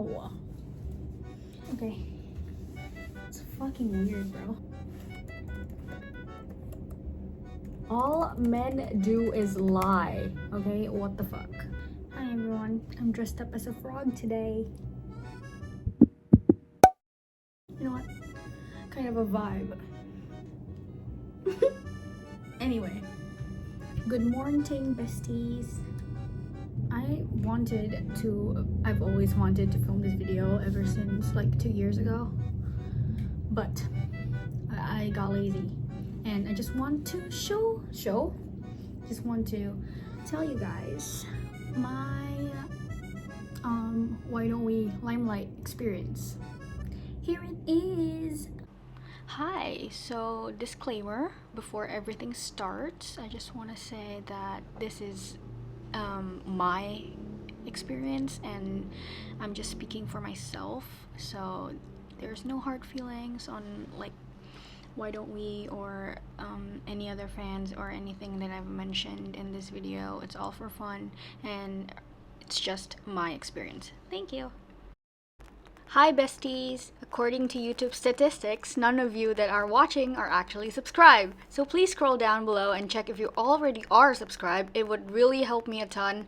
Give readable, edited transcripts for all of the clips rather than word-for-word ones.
Ow. Okay. It's fucking weird, bro. All men do is lie, okay? What the fuck? Hi everyone, I'm dressed up as a frog today. You know what? Kind of a vibe. Anyway, good morning, besties. I've always wanted to film this video ever since like 2 years ago, but I got lazy and I just want to just want to tell you guys my why don't we Limelight experience. Here it is. Hi, so disclaimer before everything starts, I just want to say that this is my experience and I'm just speaking for myself, so there's no hard feelings on like why don't we or any other fans or anything that I've mentioned in this video. It's all for fun and it's just my experience. Thank you. Hi besties! According to YouTube statistics, none of you that are watching are actually subscribed. So please scroll down below and check if you already are subscribed. It would really help me a ton.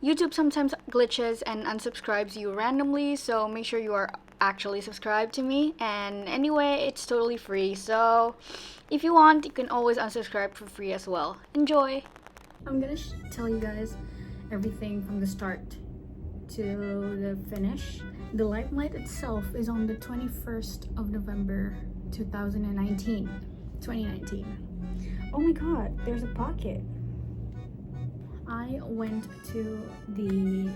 YouTube sometimes glitches and unsubscribes you randomly, so make sure you are actually subscribed to me. And anyway, it's totally free, so if you want, you can always unsubscribe for free as well. Enjoy! I'm gonna tell you guys everything from the start to the finish. The Limelight itself is on the 21st of November 2019. Oh my god, there's a pocket. I went to the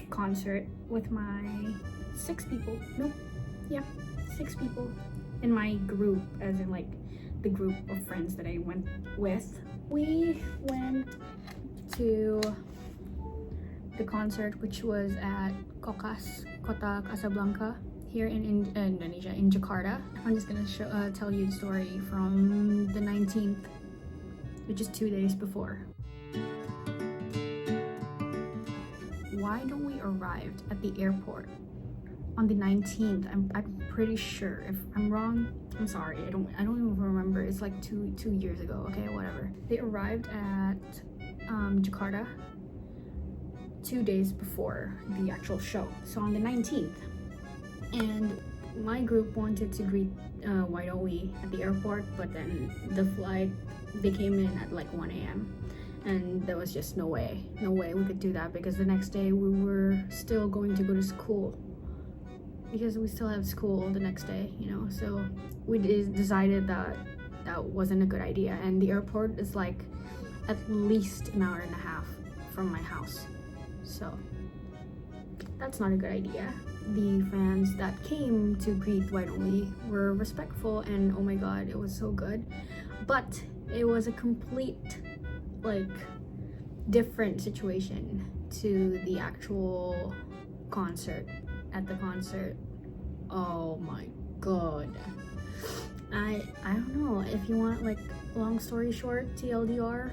concert with my 6 people. Nope. Yeah, 6 people in my group, as in like the group of friends that I went with. We went to the concert, which was at Kota Casablanca here in Indonesia, in Jakarta. I'm just gonna tell you the story from the 19th, which is 2 days before. Why don't we arrived at the airport on the 19th? I'm pretty sure. If I'm wrong, I'm sorry. I don't even remember. It's like two years ago. Okay, whatever. They arrived at Jakarta 2 days before the actual show, so on the 19th, and my group wanted to greet why don't we at the airport, but then the flight, they came in at like 1 a.m. and there was just no way we could do that, because the next day we were still going to go to school, because we still have school the next day, you know. So we decided that that wasn't a good idea, and the airport is like at least an hour and a half from my house. So that's not a good idea. The fans that came to greet Why Don't We were respectful, and oh my god, it was so good. But it was a complete like different situation to the actual concert. At the concert, oh my god, I don't know, if you want like long story short, TLDR,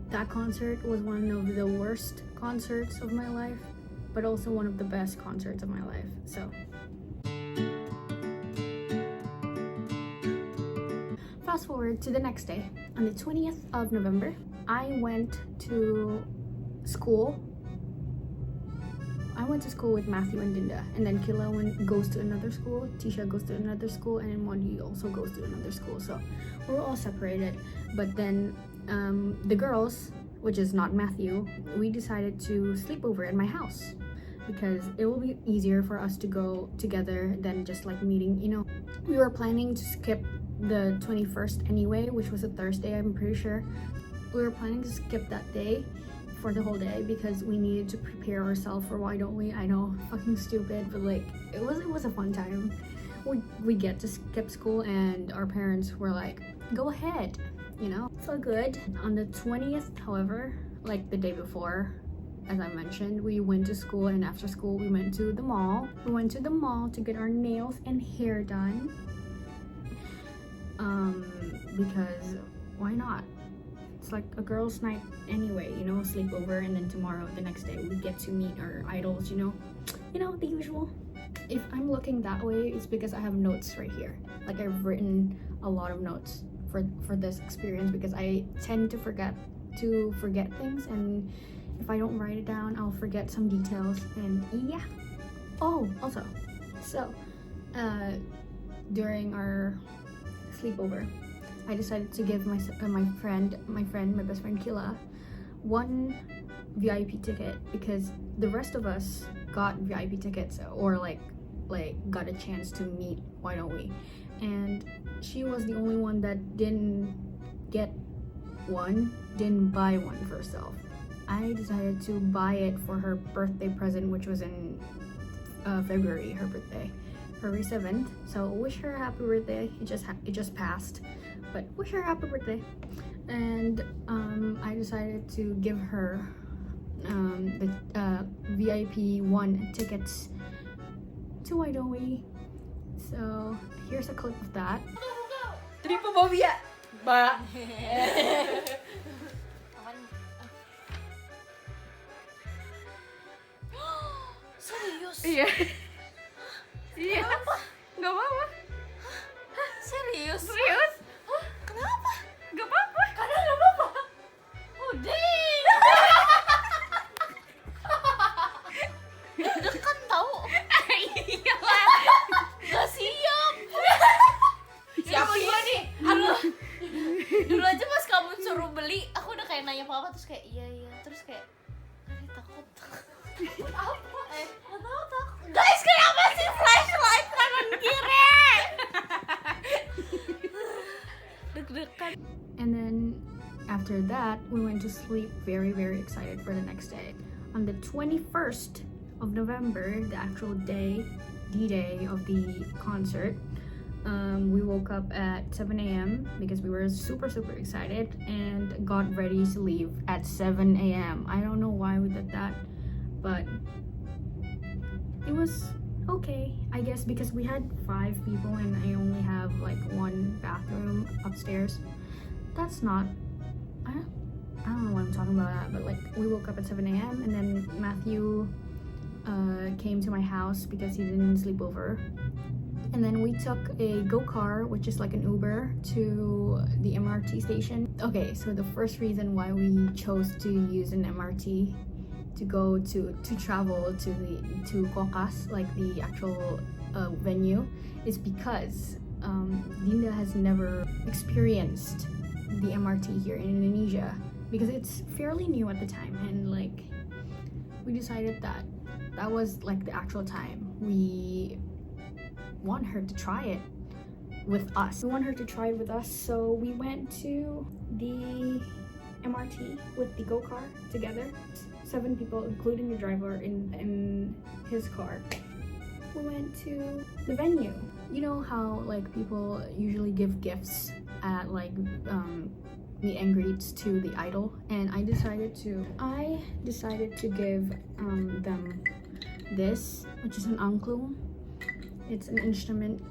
that concert was one of the worst concerts of my life, but also one of the best concerts of my life. So fast forward to the next day, on the 20th of November, I went to school. With Matthew and Dinda, and then Kyla goes to another school, Tisha goes to another school, and moudy also goes to another school. So we're all separated. But then the girls, which is not Matthew, we decided to sleep over at my house, because it will be easier for us to go together than just like meeting, you know. We were planning to skip the 21st anyway, which was a Thursday, I'm pretty sure. We were planning to skip that day for the whole day because we needed to prepare ourselves for Why Don't We. I know, fucking stupid, but like it was a fun time. We get to skip school and our parents were like, go ahead, you know. So good. On the 20th, however, like the day before, as I mentioned, we went to school, and after school we went to the mall. We went to the mall to get our nails and hair done, because why not? it's like a girls' night anyway, you know, sleepover, and then tomorrow, the next day, we get to meet our idols, you know, the usual. If I'm looking that way, it's because I have notes right here. Like, I've written a lot of notes for this experience because I tend to forget things, and if I don't write it down, I'll forget some details. And yeah. Oh, also, so during our sleepover, I decided to give my best friend Kyla, one VIP ticket because the rest of us got VIP tickets or like got a chance to meet Why Don't We, and she was the only one that didn't buy one for herself. I decided to buy it for her birthday present, which was in February, her birthday, February 7th. So wish her a happy birthday. It just passed, but wish her a happy birthday. And I decided to give her the VIP 1 tickets to Why Don't We. So here's a clip of that. Tripophobia, Mbak. Serius? Iya. Iya. Gak apa-apa. Serius? Serius? Hah? Kenapa? Gak apa-apa. Karena gak apa-apa. Oh dang. Deg-degan tau. Iyalah. Gak siap. Siapa gua nih? Aduh. Dulu aja pas kamu suruh beli, aku udah kayak nanya papa terus kayak iya. Terus kayak aduh takut. Takut apa? Gak tau takut. Guys, kenapa sih flashlight kanan kiri? Deg-degan. And then after that, we went to sleep very, very excited for the next day. On the 21st of November, the actual day, D-Day of the concert, we woke up at 7 a.m. because we were super, super excited and got ready to leave at 7 a.m. I don't know why we did that, but it was okay, I guess, because we had 5 people and I only have like 1 bathroom upstairs. That's not, I don't know what I'm talking about, but like we woke up at 7 a.m. and then Matthew came to my house because he didn't sleep over. And then we took a go-car, which is like an Uber, to the MRT station. Okay, so the first reason why we chose to use an MRT to go to travel to Kokas, like the actual venue, is because Dinda has never experienced the MRT here in Indonesia because it's fairly new at the time, and like we decided that was like the actual time we want her to try it with us. So we went to the MRT with the go-car together. 7 people, including the driver in his car. We went to the venue. You know how like people usually give gifts at like meet and greets to the idol, and I decided to give them this, which is an angklung. It's an instrument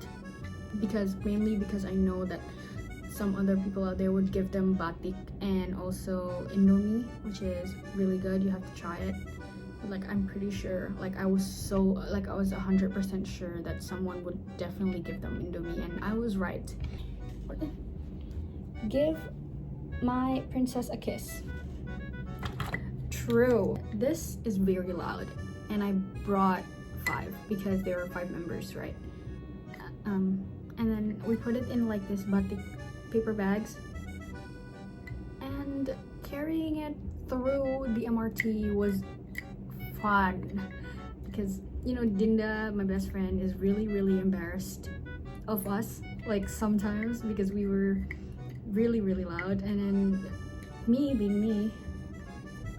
mainly because I know that some other people out there would give them batik and also indomie, which is really good. You have to try it. But like I'm pretty sure, like I was 100% sure that someone would definitely give them indomie, and I was right. Give my princess a kiss. True. This is very loud, and I brought 5 because there are 5 members, right? And then we put it in like this batik paper bags, and carrying it through the MRT was fun because, you know, Dinda, my best friend, is really, really embarrassed of us, like sometimes, because we were really, really loud, and then me being me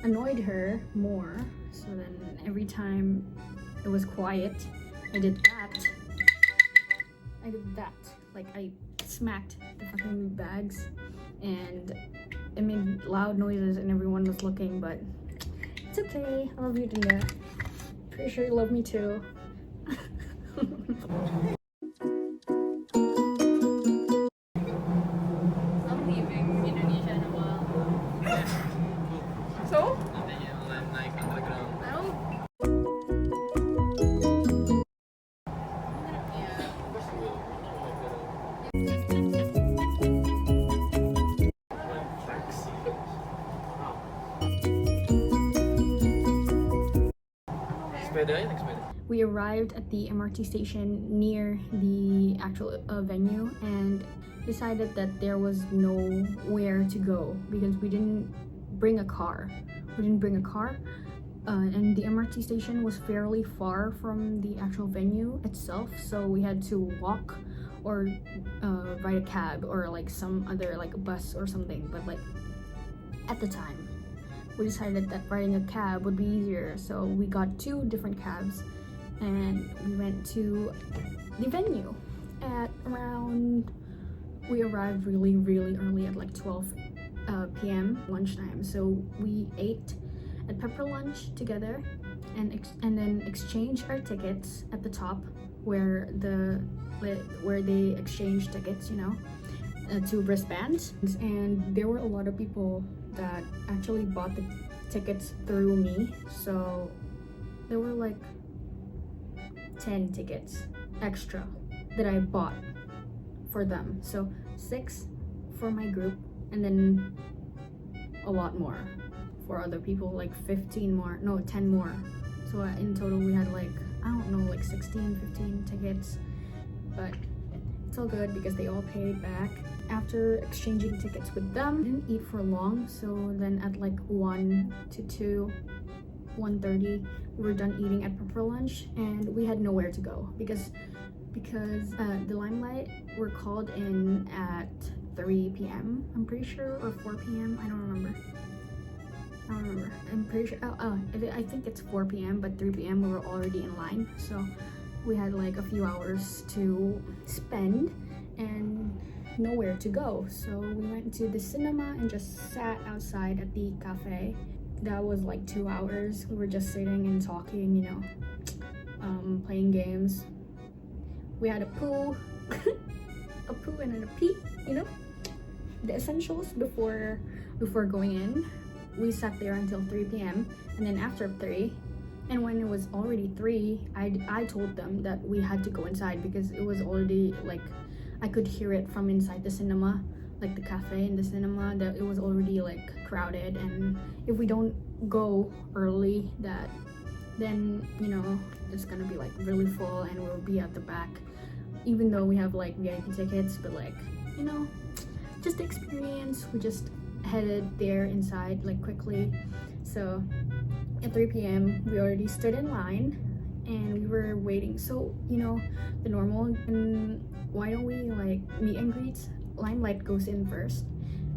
annoyed her more. So then every time it was quiet, I did that, like I smacked the fucking bags, and it made loud noises and everyone was looking, but it's okay. I love you, Dinda. Pretty sure you love me too. I'm leaving Indonesia in a while. Sepedanya naik sepeda. We arrived at the MRT station near the actual venue and decided that there was nowhere to go because we didn't bring a car. And the MRT station was fairly far from the actual venue itself, so we had to walk or ride a cab or like some other like a bus or something. But like at the time, we decided that riding a cab would be easier, so we got 2 different cabs and we went to the venue at around. We arrived really early at like 12 p.m. lunchtime, so we ate at Pepper Lunch together and then exchanged our tickets at the top where they exchange tickets, to wristbands. And there were a lot of people that actually bought the tickets through me, so there were like 10 tickets extra that I bought for them, so 6 for my group and then a lot more for other people, like 10 more. So in total we had like, I don't know, like 16, 15 tickets, but it's all good because they all paid back. After exchanging tickets with them, I didn't eat for long, so then at like 1 to 2, 1:30, we were done eating at Pepper Lunch and we had nowhere to go because the Limelight were called in at 3 p.m. I'm pretty sure, or 4 p.m. I don't remember. I'm pretty sure. I think it's 4 p.m. but 3 p.m. we were already in line, so we had like a few hours to spend and nowhere to go. So we went to the cinema and just sat outside at the cafe. That was like 2 hours. We were just sitting and talking, playing games. We had a poo, a poo and a pee, the essentials before going in. We sat there until 3 p.m. and then after 3, and when it was already 3, I told them that we had to go inside because it was already like, I could hear it from inside the cinema, like the cafe in the cinema, that it was already like crowded, and if we don't go early, then it's gonna be like really full and we'll be at the back, even though we have like VIP tickets, but like just the experience. We just headed there inside like quickly. So at 3 p.m. we already stood in line and we were waiting. So the normal, and why don't we like meet and greets? Limelight goes in first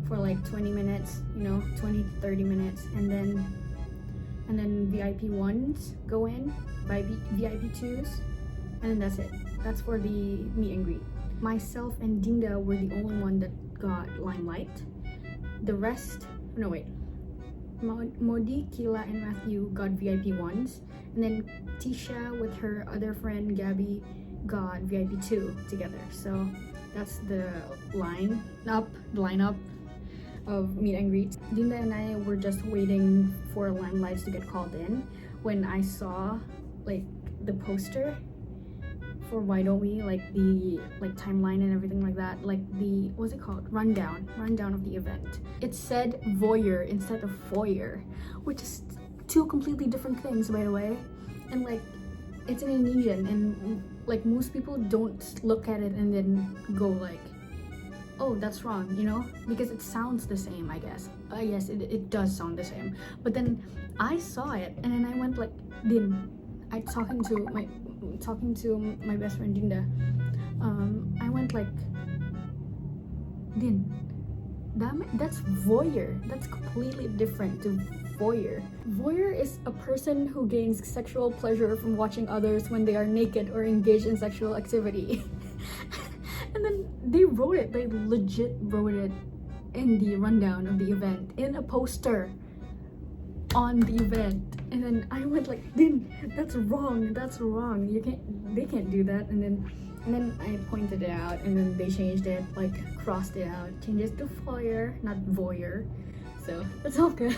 for like 20 minutes, 20 to 30 minutes, and then VIP 1s go in, VIP 2s, and then that's it. That's for the meet and greet. Myself and Dinda were the only one that got Limelight. The rest, Moudy, Kyla, and Matthew got VIP 1s, and then Tisha with her other friend Gabby got VIP 2 together. So that's the lineup of meet and greets. Dinda and I were just waiting for Limelights to get called in when I saw like the poster for why don't we, like the timeline and everything like that, like the, what's it called, rundown of the event. It said voyeur instead of foyer, which is 2 completely different things, by the way. And like it's in Indonesian, and like most people don't look at it and then go like, oh, that's wrong, because it sounds the same, I guess. Yes, it does sound the same. But then I saw it and then I went like, talking to my best friend Dinda, I went like, that's voyeur. That's completely different to voyeur. Voyeur is a person who gains sexual pleasure from watching others when they are naked or engaged in sexual activity. And then they legit wrote it in the rundown of the event, in a poster on the event. And then I went like, that's wrong. They can't do that. And then I pointed it out, and then they changed it, like crossed it out, changed it to foyer, not voyeur. So that's all good.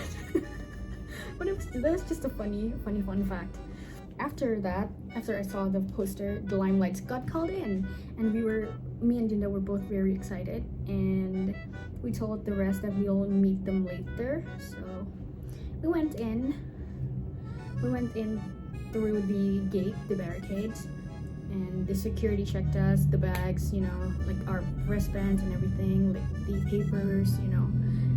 But that was just a funny fun fact. After I saw the poster, the Limelights got called in, and me and Dinda were both very excited, and we told the rest that we'll meet them later. So we went in through the gate, the barricades, and the security checked us, the bags, you know, like our wristbands and everything, like the papers, you know.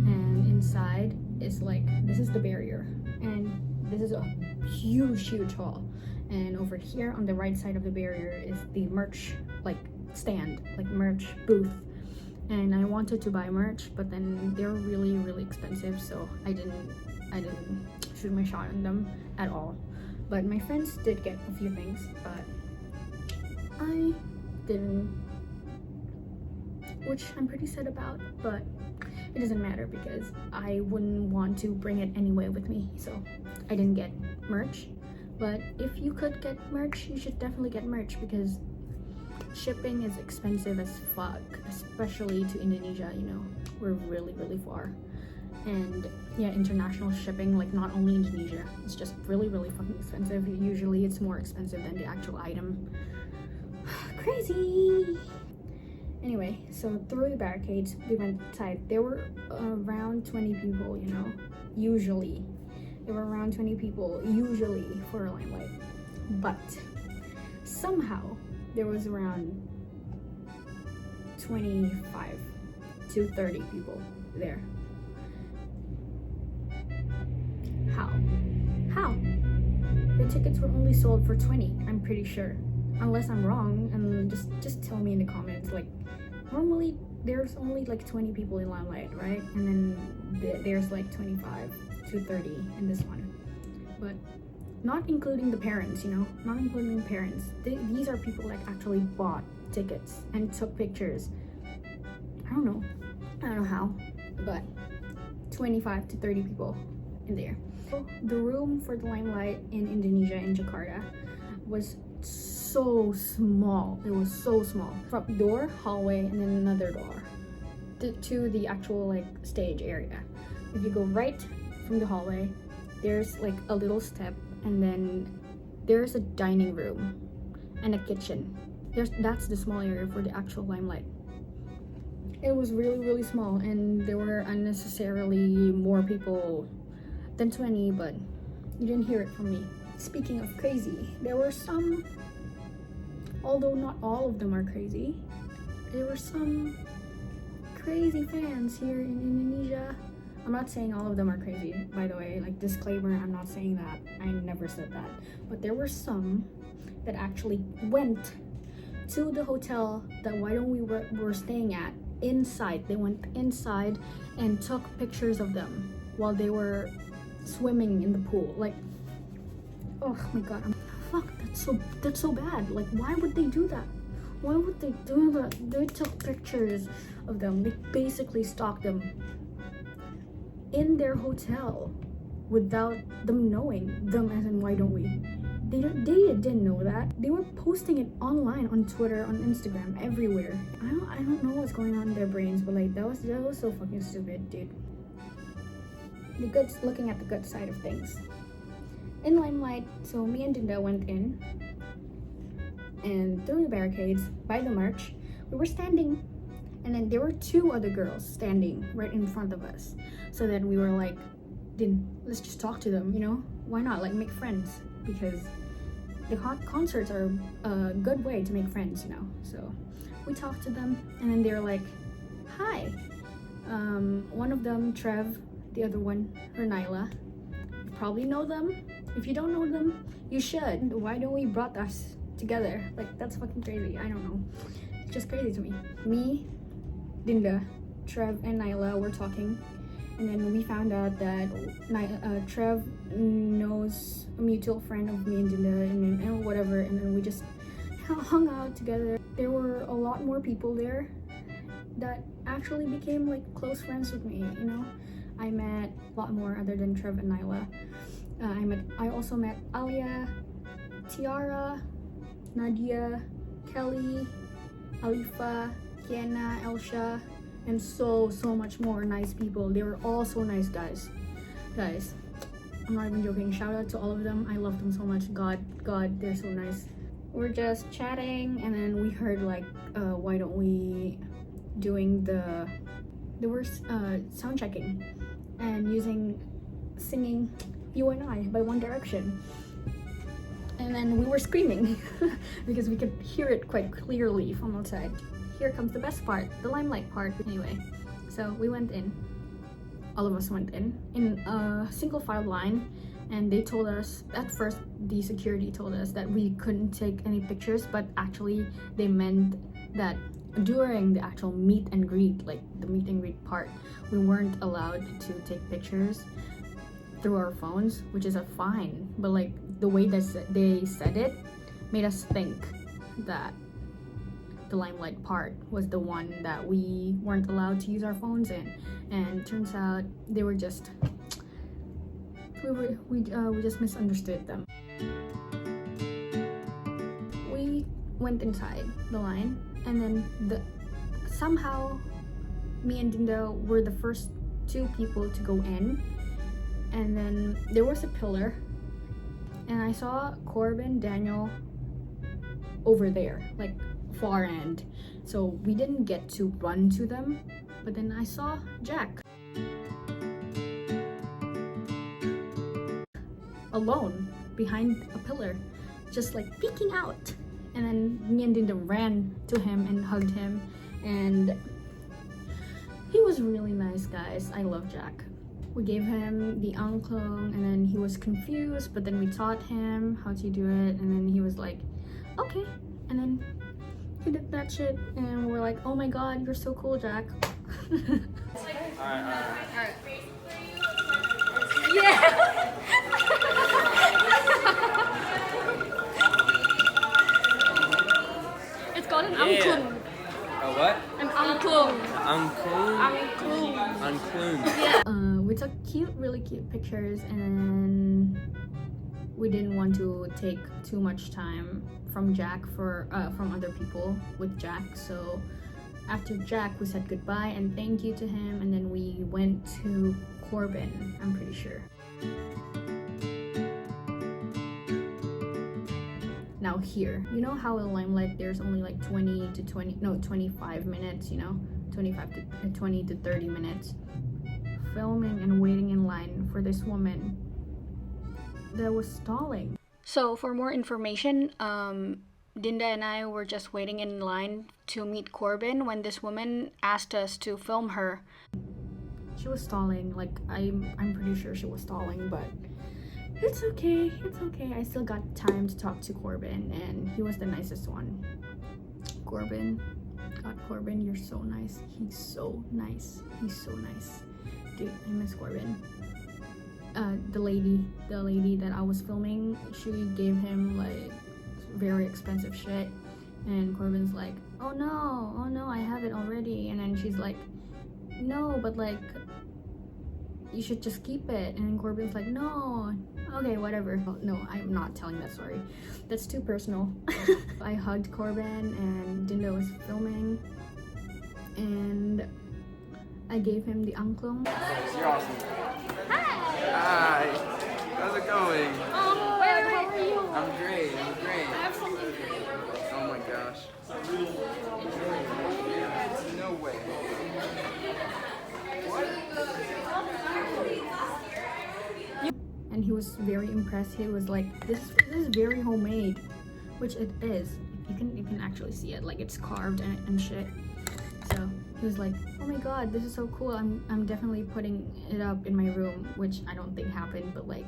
And inside is like, this is the barrier, and this is a huge hall. And over here on the right side of the barrier is the merch like stand, like merch booth. And I wanted to buy merch, but then they're really expensive, so I didn't shoot my shot on them at all. But my friends did get a few things, but I didn't, which I'm pretty sad about, but it doesn't matter because I wouldn't want to bring it anyway with me, so I didn't get merch. But if you could get merch, you should definitely get merch because shipping is expensive as fuck, especially to Indonesia, you know. We're really far. And yeah, international shipping, like not only Indonesia, it's just really fucking expensive. Usually it's more expensive than the actual item. Crazy! Anyway, so through the barricades, we went inside. There were around 20 people, you know, usually. There were around 20 people, usually, for a Limelight. But somehow, there was around 25 to 30 people there. How? The tickets were only sold for 20, I'm pretty sure. Unless I'm wrong, and just tell me in the comments. Like, normally there's only like 20 people in Limelight, right? And then there's like 25 to 30 in this one. But not including the parents, you know? Not including the parents. These are people that actually bought tickets and took pictures. I don't know how, but 25 to 30 people in there. The room for the Limelight in Indonesia, in Jakarta, was so small. It was so small. Front door, hallway, and then another door to the actual like stage area. If you go right from the hallway, there's like a little step, and then there's a dining room and a kitchen. That's the small area for the actual Limelight. It was really small, and there were unnecessarily more people than 20, but you didn't hear it from me. Speaking of crazy, there were some, although not all of them are crazy, there were some crazy fans here in Indonesia. I'm not saying all of them are crazy, by the way, like disclaimer, I'm not saying that, I never said that, but there were some that actually went to the hotel that Why Don't We were staying at, inside. They went inside and took pictures of them while they were swimming in the pool. Like, oh my god, fuck, that's so bad. Like, why would they do that? Why would they do that? They took pictures of them. They basically stalked them in their hotel without them knowing, them as in Why Don't We. They didn't know that. They were posting it online, on Twitter, on Instagram, everywhere. I don't know what's going on in their brains, but like that was so fucking stupid, dude. Looking at the good side of things. In Limelight, so me and Dinda went in, and through the barricades, by the merch, we were standing, and then there were two other girls standing right in front of us. So then we were like, let's just talk to them, you know? Why not? Like, make friends, because the concerts are a good way to make friends, you know? So we talked to them, and then they were like, hi. One of them, Trev, the other one, ranaila. You probably know them. If you don't know them, you should. Why Don't We brought us together? Like, that's fucking crazy. I don't know. It's just crazy to me. Me, Dinda, Trev, and Naila were talking, and then we found out that Trev knows a mutual friend of me and Dinda, and whatever, and then we just hung out together. There were a lot more people there that actually became like close friends with me, you know? I met a lot more other than Trev and Naila. I also met Alia, Tiara, Nadia, Kelly, Alifa, Kiana, Elsha, and so much more nice people. They were all so nice, guys. I'm not even joking. Shout out to all of them. I love them so much. God, they're so nice. We're just chatting, and then we heard like Why Don't We doing the they were sound checking and singing "You and I" by One Direction. And then we were screaming because we could hear it quite clearly from outside. Here comes the best part, the Limelight part. Anyway, so we went in. All of us went in a single file line, and they told us, at first the security told us that we couldn't take any pictures, but actually they meant that during the actual meet and greet, like the meet and greet part, we weren't allowed to take pictures through our phones, which is a fine. But like the way that they said it made us think that the Limelight part was the one that we weren't allowed to use our phones in, and turns out they were just we just misunderstood them. We went inside the line, and then somehow me and Dinda were the first 2 people to go in, and then there was a pillar, and I saw Corbin, Daniel over there, like far end, so we didn't get to run to them. But then I saw Jack alone behind a pillar, just like peeking out. And then me and Dinda ran to him and hugged him, and he was really nice, guys. I love Jack. We gave him the angklung, and then he was confused, but then we taught him how to do it, and then he was like, okay. And then he did that shit, and we're like, oh my god, you're so cool, Jack. Alright. Yeah. It's called an angklung. A what? An angklung. Angklung? Angklung. Yeah. We took really cute pictures, and we didn't want to take too much time from Jack from other people with Jack. So after Jack, we said goodbye and thank you to him, and then we went to Corbin, I'm pretty sure. Now here, you know how in Limelight there's only like 25 minutes, you know, 25 to 20 to 30 minutes filming and waiting in line for this woman that was stalling. So for more information, Dinda and I were just waiting in line to meet Corbin when this woman asked us to film her. She was stalling, like I'm pretty sure she was stalling, but it's okay, I still got time to talk to Corbin, and he was the nicest one. Corbin, you're so nice. He's so nice. Dude, I miss Corbin. The lady that I was filming, she gave him like very expensive shit, and Corbin's like, oh no, I have it already. And then she's like, no, but like you should just keep it. And Corbin's like, no, okay, whatever. No, I'm not telling that story, that's too personal. I hugged Corbin, and Dinda was filming, and I gave him the angklung. You're awesome. Hi. How's it going? How are you? I'm great. I have something for you. Oh my gosh. No way. And he was very impressed. He was like, this is very homemade, which it is. You can actually see it, like it's carved and shit. So he was like, oh my god, this is so cool. I'm definitely putting it up in my room, which I don't think happened, but like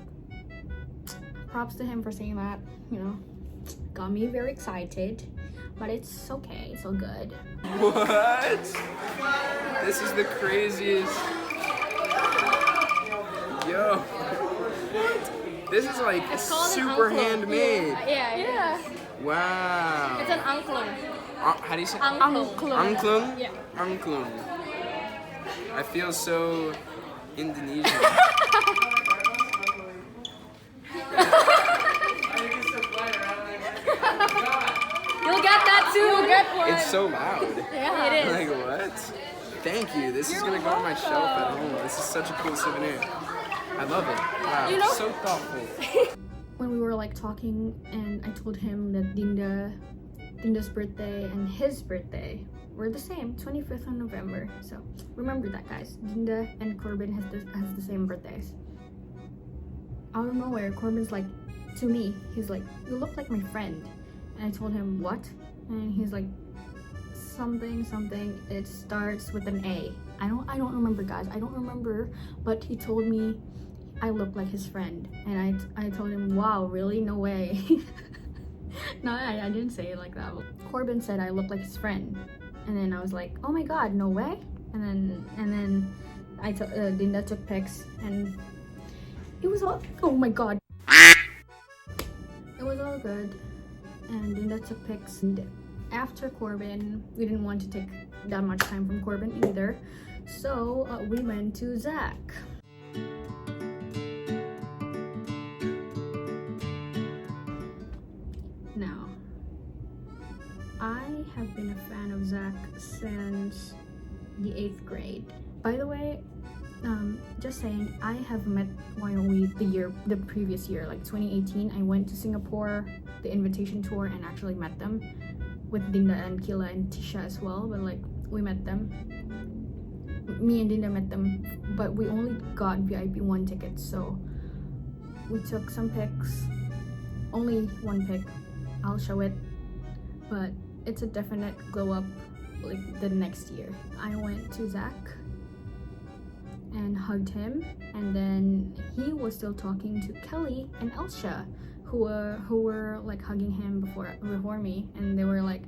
props to him for saying that, you know. Got me very excited, but it's okay, it's all good. What? This is the craziest. Yo. This is like super handmade. Yeah. Wow. It's an angklung. How do you say? Angklung. Angklung? Yeah. Angklung. I feel so Indonesian. You'll get that too. You'll get one. It's so loud. Yeah, it is. Like what? Thank you. This is gonna go on my shelf at home. This is such a cool souvenir. I love it. Wow. You know? So thoughtful. When we were like talking, and I told him that Dinda's birthday and his birthday we're the same, 25th of November. So remember that, guys. Dinda and Corbin has the same birthdays. Out of nowhere, Corbin's like, to me, he's like, you look like my friend. And I told him, what? And he's like, something, it starts with an A. I don't remember, guys. I don't remember, but he told me I look like his friend. And I told him, wow, really? No way. No, I didn't say it like that. Corbin said I look like his friend. And then I was like, oh my god, no way. And then Dinda took pics, and it was all, oh my god. It was all good. And Dinda took pics. And after Corbin, we didn't want to take that much time from Corbin either. So we went to Zach. Now, I have been a fan of Zach since the 8th grade. By the way, just saying, I have met the previous year, like 2018. I went to Singapore, the invitation tour, and actually met them with Dinda and Kyla and Tisha as well. But like, we met them. Me and Dinda met them, but we only got VIP 1 tickets, so we took some pics. Only one pic. I'll show it, but it's a definite glow up like the next year. I went to Zach and hugged him, and then he was still talking to Kelly and Elsha, who were like hugging him before me, and they were like,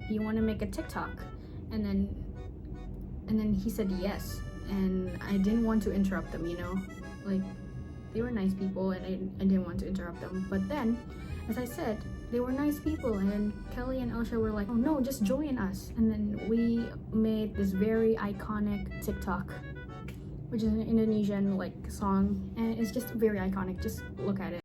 you want to make a TikTok? And then he said yes, and I didn't want to interrupt them, you know, like they were nice people, and I didn't want to interrupt them. But then, as I said, they were nice people, and Kelly and Elsha were like, oh no, just join us. And then we made this very iconic TikTok, which is an Indonesian like song, and it's just very iconic. Just look at it.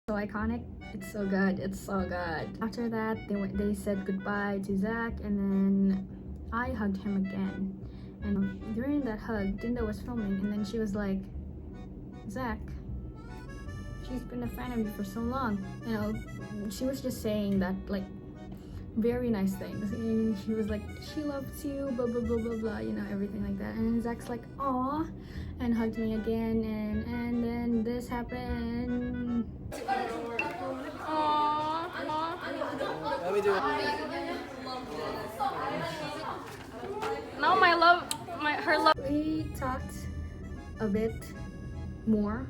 So iconic, it's so good, it's so good. After that, they said goodbye to Zach, and then I hugged him again. And during that hug, Dinda was filming, and then she was like, Zach, she's been a fan of you for so long. You know, she was just saying that like very nice things. And she was like, she loves you, blah blah blah blah blah, you know, everything like that. And Zach's like, aw, and hugged me again, and then this happened. Let me do it. Now her love. We talked a bit more,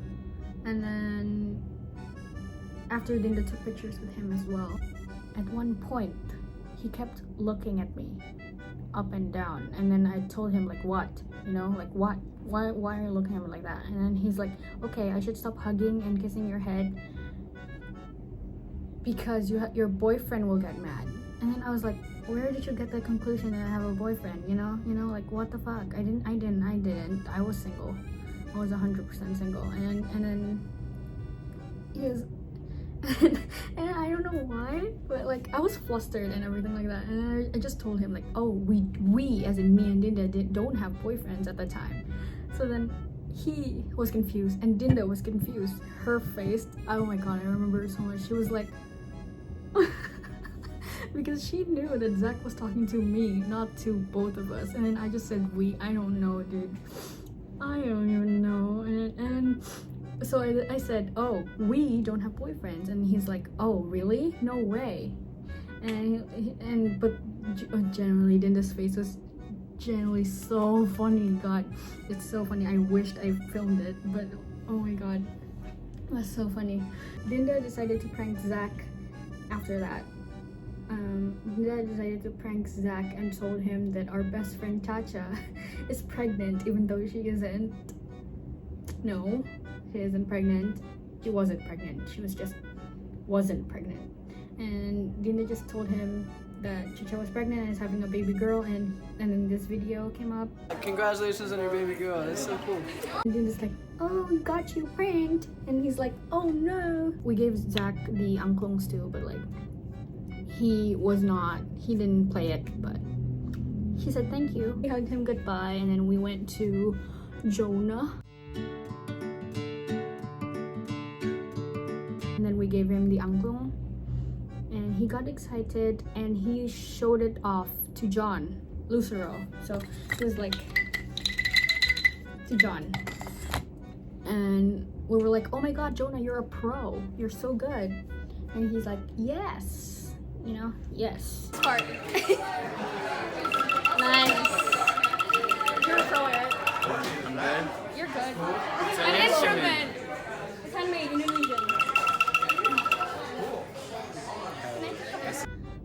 and then after Dinda took pictures with him as well. At one point, he kept looking at me up and down, and then I told him like, what, you know, like what, why are you looking at me like that? And then he's like, okay, I should stop hugging and kissing your head because your boyfriend will get mad. And then I was like, where did you get the conclusion that I have a boyfriend? You know, like what the fuck? I didn't. I was single. I was 100% single. And then he was, and I don't know why, but like I was flustered and everything like that. And I just told him like, oh, we as in me and Dinda don't have boyfriends at the time. So then he was confused and Dinda was confused. Her face, oh my god, I remember it so much. She was like, because she knew that Zach was talking to me, not to both of us. And then I just said we. I don't know, dude. I don't even know. And so I said, oh, we don't have boyfriends. And he's like, oh, really? No way. But generally, Dinda's face was generally so funny. God, it's so funny. I wished I filmed it, but oh my god, it was so funny. Dinda decided to prank Zach after that. Dinda decided to prank Zach and told him that our best friend Chacha is pregnant, even though she isn't. No, she isn't pregnant. She wasn't pregnant. She wasn't pregnant. And Dinda just told him that Chacha was pregnant and is having a baby girl, and then this video came up. Congratulations on your baby girl. That's so cool. And Dinda's like, oh, we got you pranked. And he's like, oh no. We gave Zach the angklungs too, but like he didn't play it, but he said thank you. We hugged him goodbye, and then we went to Jonah. And then we gave him the angklung, and he got excited and he showed it off to John Lucero. So he was like, to John, and we were like, oh my god, Jonah, you're a pro, you're so good. And he's like, yes, you know, yes. Part. Nice. You're a pro, Eric. I'm good. You're good. It's An instrument. It's handmade, Indonesian.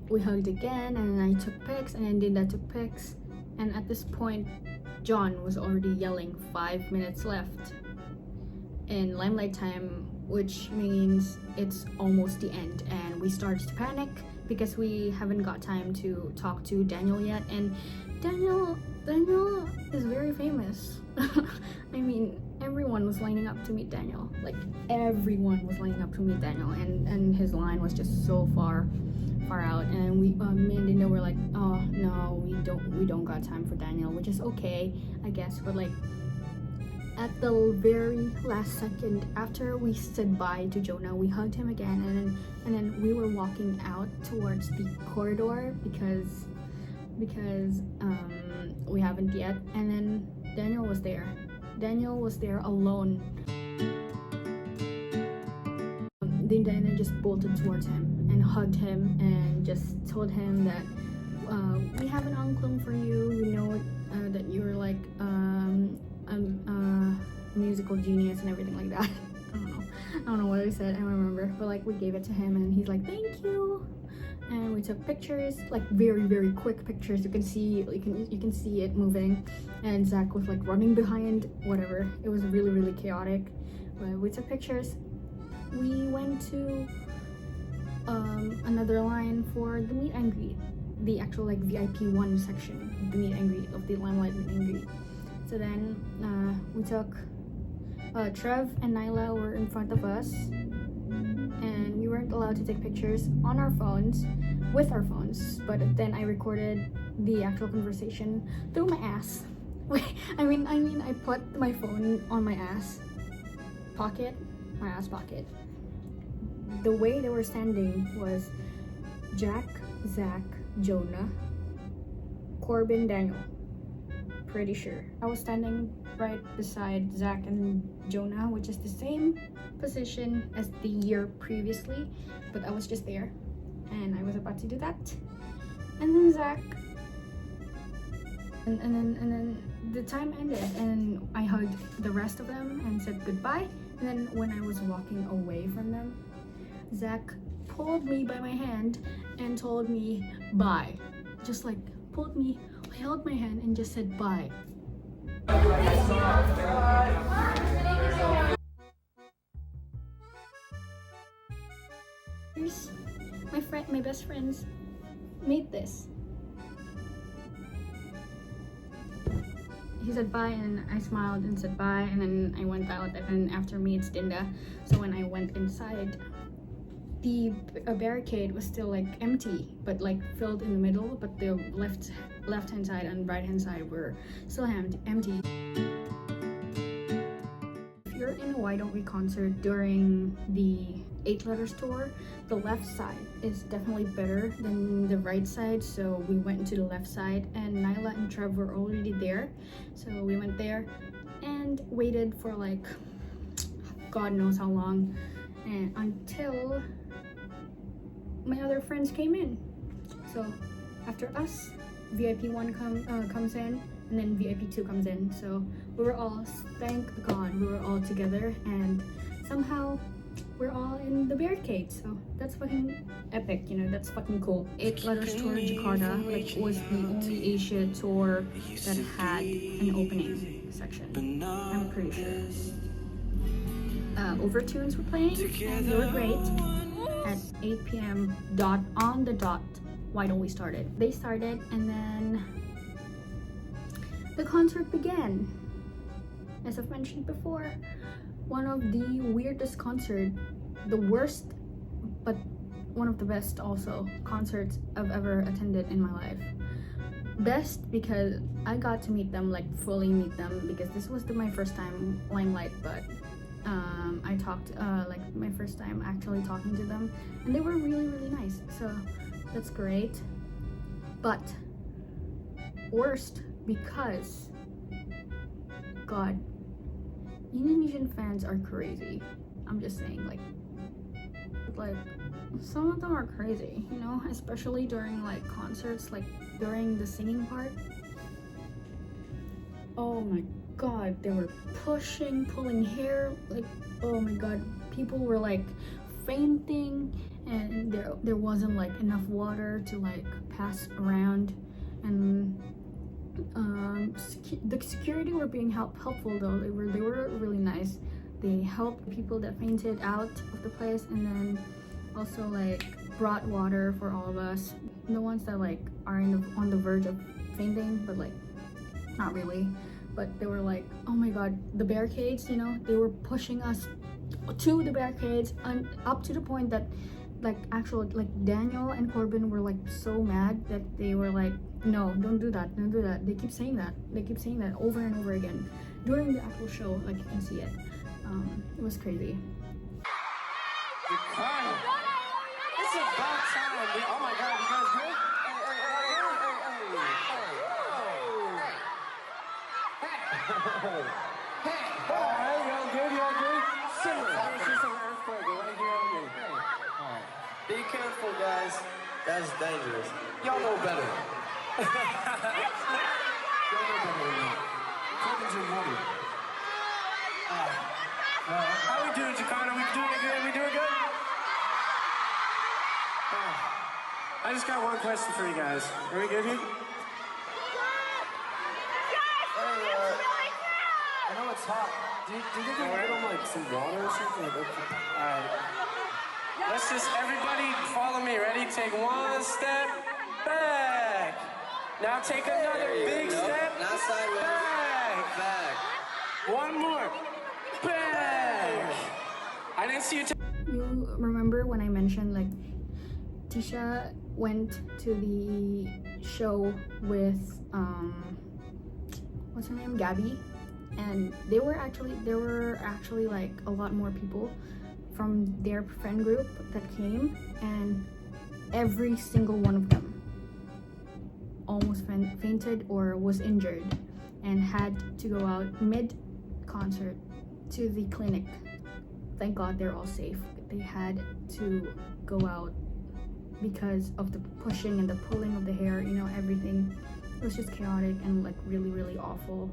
We hugged again, and then I took pics, and then Dinda took pics. And at this point, John was already yelling 5 minutes left in Limelight time, which means it's almost the end. And we started to panic because we haven't got time to talk to Daniel yet. And Daniel is very famous. I mean, everyone was lining up to meet Daniel. Like, everyone was lining up to meet Daniel, and his line was just so far out. And we, me and Dinda were like, oh no, we don't got time for Daniel, which is okay, I guess. But like, at the very last second, after we said bye to Jonah, we hugged him again, and then we were walking out towards the corridor because we haven't yet. And then Daniel was there alone. Dinda and I just bolted towards him and hugged him and just told him that we have an angklung for you. We know that you're like a musical genius and everything like that. I don't know what I said, I don't remember, but like we gave it to him and he's like, thank you. And we took pictures, like very quick pictures. You can see it moving, and Zach was like running behind, whatever. It was really chaotic, but we took pictures. We went to another line for the meet and greet, the actual like VIP 1 section of the meet and greet, of the Limelight meet and greet. So then we took Trev and Nyla were in front of us, and we weren't allowed to take pictures on our phones, with our phones, but then I recorded the actual conversation through my ass. Wait, I mean I put my phone on my ass pocket. The way they were standing was Jack, Zach, Jonah, Corbin, Daniel. Pretty sure. I was standing right beside Zach and Jonah, which is the same position as the year previously, but I was just there and I was about to do that. And then Zach and then the time ended and I hugged the rest of them and said goodbye. And then when I was walking away from them, Zach pulled me by my hand and told me bye. Just like pulled me, held my hand and just said bye. My best friends made this. He said bye and I smiled and said bye, and then I went out, and then after me it's Dinda. So when I went inside, the barricade was still like empty, but like filled in the middle, but the left hand side and right hand side were still empty. If you're in a Why Don't We concert during the 8 Letters tour, the left side is definitely better than the right side, so we went to the left side, and Nyla and Trev were already there, so we went there and waited for like God knows how long, and until my other friends came in. So after us, VIP 1 comes in, and then VIP 2 comes in. So we were all, thank God, we were all together, and somehow we're all in the barricade. So that's fucking epic, you know, that's fucking cool. 8 Letters Tour Jakarta was the only Asia tour that had an opening section, I'm pretty sure. Overtunes were playing, and they were great. At 8 p.m. on the dot, Why Don't We started. They started, and then the concert began. As I've mentioned before, one of the weirdest concert, the worst, but one of the best also concerts I've ever attended in my life. best because I got to meet them, like fully meet them, because this was my first time Limelight, but I talked like my first time actually talking to them, and they were really nice, so that's great. But worst because God, Indonesian fans are crazy. I'm just saying, like some of them are crazy, you know, especially during like concerts, like during the singing part. Oh my God, they were pulling hair, like, oh my God, people were like fainting, and there wasn't like enough water to like pass around, and the security were being helpful though. They were really nice. They helped people that fainted out of the place, and then also like brought water for all of us, the ones that like are on the verge of fainting, but like not really. But they were like, oh my God, the barricades, you know, they were pushing us to the barricades, and up to the point that like Daniel and Corbin were like so mad that they were like, no, don't do that. They keep saying that over and over again during the actual show. Like, you can see it. It was crazy. Kyla, it's about time. Oh my God, you guys good? Hey. Alright, y'all good? Simmer. It's just an earthquake right here on me. Alright. Be careful, guys. That's dangerous. Y'all know better. Y'all know better than that. Corbin's in water. How we doing, Jakarta? We doing good? I just got one question for you guys. Are we good here? I know it's hot. Do you think we can on like some water or something? Alright. Let's just, everybody follow me. Ready? Take one step back. Now take another big step back. One more. Back. I didn't see you. You remember when I mentioned like Tisha went to the show with what's her name, Gabby, and there were actually like a lot more people from their friend group that came, and every single one of them almost fainted or was injured and had to go out mid-concert to the clinic. Thank God they're all safe. They had to go out because of the pushing and the pulling of the hair, you know, everything. It was just chaotic and like really awful,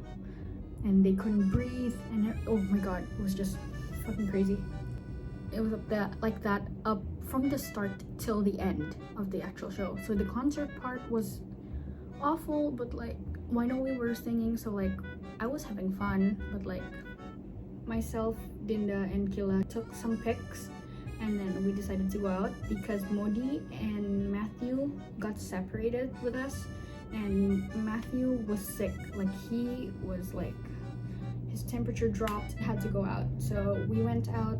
and they couldn't breathe, and oh my God, it was just fucking crazy. It was like that up from the start till the end of the actual show. So the concert part was awful, but like I know we were singing, so like I was having fun, but like myself, Dinda, and Kyla took some pics, and then we decided to go out because Moudy and Matthew got separated with us, and Matthew was sick. Like, he was like, his temperature dropped, had to go out. So we went out,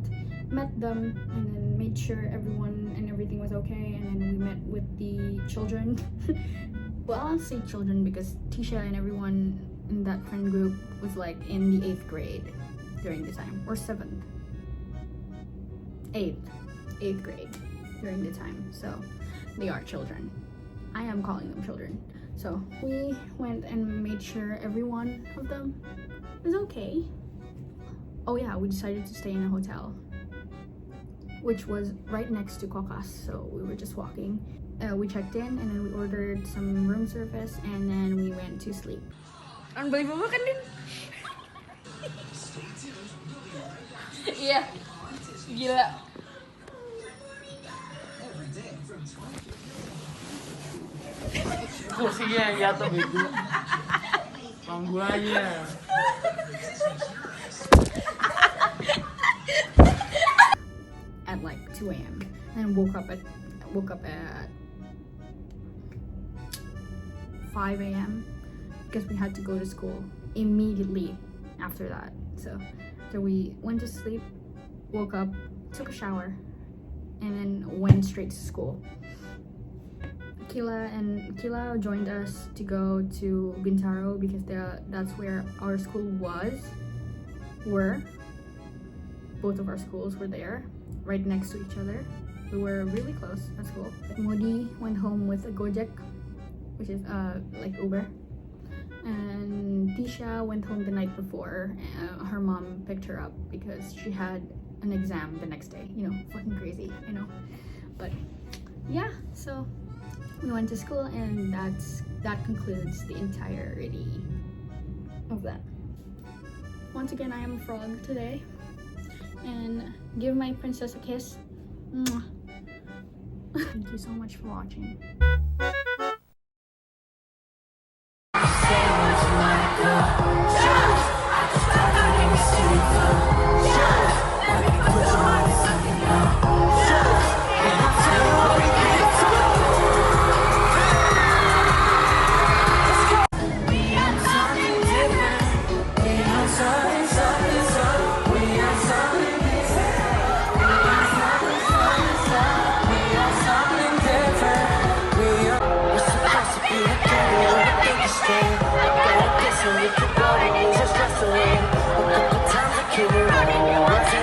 met them, and then made sure everyone and everything was okay, and then we met with the children. Well, I'll say children because Tisha and everyone in that friend group was like in the 8th grade during the time, or 7th, 8th grade during the time, so they are children. I am calling them children. So we went and made sure every one of them was okay. Oh yeah, we decided to stay in a hotel, which was right next to Kokas, so we were just walking. We checked in, and then we ordered some room service, and then we went to sleep. Unbelievable kan, Din? Iya, gila. Kursinya yang jatuh gitu. Pangguannya. At like 2 a.m. and woke up at 5 a.m. because we had to go to school immediately after that. So we went to sleep, woke up, took a shower, and then went straight to school. Kyla joined us to go to Bintaro because that's where our school were. Both of our schools were there, right next to each other. We were really close at school. Moudy went home with a Gojek, which is like Uber. And Tisha went home the night before. Her mom picked her up because she had an exam the next day. You know, fucking crazy, I know. But yeah, so we went to school, and that concludes the entirety of that. Once again, I am a frog today. And give my princess a kiss. Mwah. Thank you so much for watching.